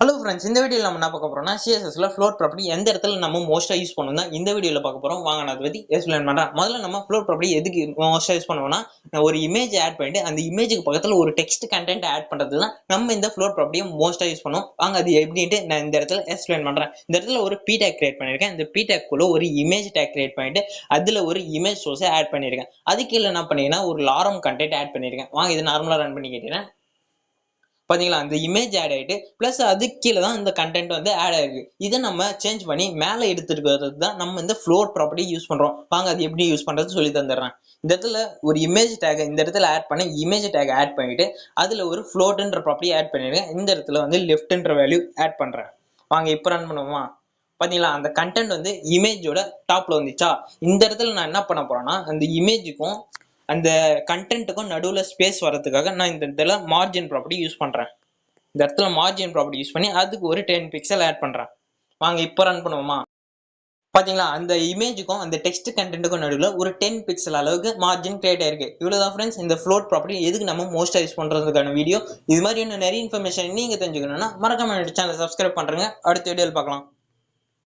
Hello friends, இந்த வீடியோவில் நம்ம என்ன பார்க்க போறோம்னா சிஎஸ்எஸ்ல ஃப்ளோட் ப்ராப்பர்ட்டி எந்த இடத்துல நம்ம மோஸ்ட்டாக யூஸ் பண்ணுவோம் தான் இந்த வீடியோவில் பார்க்க போறோம். வாங்க நான் அதை பற்றி எக்ஸ்பிளைன் பண்ணுறேன். முதல்ல நம்ம ஃப்ளோட் ப்ராப்பர்ட்டி எதுக்கு மோஸ்ட்டாக யூஸ் பண்ணுவோம்னா, ஒரு இமேஜ் ஆட் பண்ணிட்டு அந்த இமேஜுக்கு பக்கத்தில் ஒரு டெக்ஸ்ட் கண்டென்ட் ஆட் பண்ணுறது தான் நம்ம இந்த ஃப்ளோட் ப்ராப்பர்ட்டியை மோஸ்ட்டாக யூஸ் பண்ணுவோம். வாங்க அது எப்படின்ட்டு நான் இந்த இடத்துல எக்ஸ்பிளைன் பண்ணுறேன். இந்த இடத்துல ஒரு பி டேக் கிரியேட் பண்ணியிருக்கேன். இந்த பி டேக்குள்ள ஒரு இமேஜ் டேக் கிரியேட் பண்ணிட்டு அதில் ஒரு இமேஜ் சோர்ஸை ஆட் பண்ணியிருக்கேன். அதுக்கு கீழே என்ன பண்ணிங்கன்னா ஒரு லாரம் கண்டென்ட் ஆட் பண்ணியிருக்கேன். வாங்க இது நார்மலாக ரன் பண்ணி கேட்டீங்கன்னா பாத்தீங்களா, அந்த இமேஜ் ஆட் ஆயிட்டு பிளஸ் அதுக்கு கீழே தான் இந்த கண்டென்ட் வந்து ஆட் ஆயிருக்கு. இதை நம்ம சேஞ்ச் பண்ணி மேலே எடுத்துட்டு வர்றது தான் நம்ம இந்த ஃப்ளோட் ப்ராப்பர்ட்டி யூஸ் பண்றோம். வாங்க அது எப்படி யூஸ் பண்றது சொல்லி தந்துடுறேன். இந்த இடத்துல ஒரு இமேஜ் டேக் இந்த இடத்துல ஆட் பண்ணி இமேஜ் டேக் ஆட் பண்ணிட்டு அதுல ஒரு ஃப்ளோட்ன்ற ப்ராப்பர்ட்டி ஆட் பண்ணிருக்கேன். இந்த இடத்துல வந்து லெஃப்ட்ன்ற வேல்யூ ஆட் பண்றேன். வாங்க இப்போ ரன் பண்ணுவோமா. பாத்தீங்களா, அந்த கண்டென்ட் வந்து இமேஜோட டாப்ல வந்துச்சா. இந்த இடத்துல நான் என்ன பண்ண போறேன்னா, அந்த இமேஜுக்கும் அந்த கண்டென்ட்டுக்கும் நடுவில் ஸ்பேஸ் வரதுக்காக நான் இந்த இடத்துல மார்ஜின் ப்ராப்பர்ட்டி யூஸ் பண்றேன். இந்த இடத்துல மார்ஜின் ப்ராப்பர்ட்டி யூஸ் பண்ணி அதுக்கு ஒரு 10 பிக்சல் ஆட் பண்றேன். வாங்க இப்போ ரன் பண்ணுவோமா. பாத்தீங்களா, அந்த இமேஜுக்கும் அந்த டெக்ஸ்ட் கண்டென்ட்டுக்கும் நடுவில் ஒரு 10 பிக்சல் அளவுக்கு மார்ஜின் கிரியேட் ஆயிருக்கு. இவ்வளவுதான் ஃப்ரெண்ட்ஸ் இந்த ஃப்ளோட் ப்ராப்பர்ட்டி எதுக்கு நம்ம மோஸ்டா யூஸ் பண்றதுக்கான வீடியோ. இது மாதிரி இன்னும் நிறைய இன்ஃபர்மேஷன் நீங்க தெரிஞ்சுக்கணும்னா மறக்காம சேனலை சப்ஸ்கிரைப் பண்றேங்க. அடுத்த வீடியோவில் பார்க்கலாம்.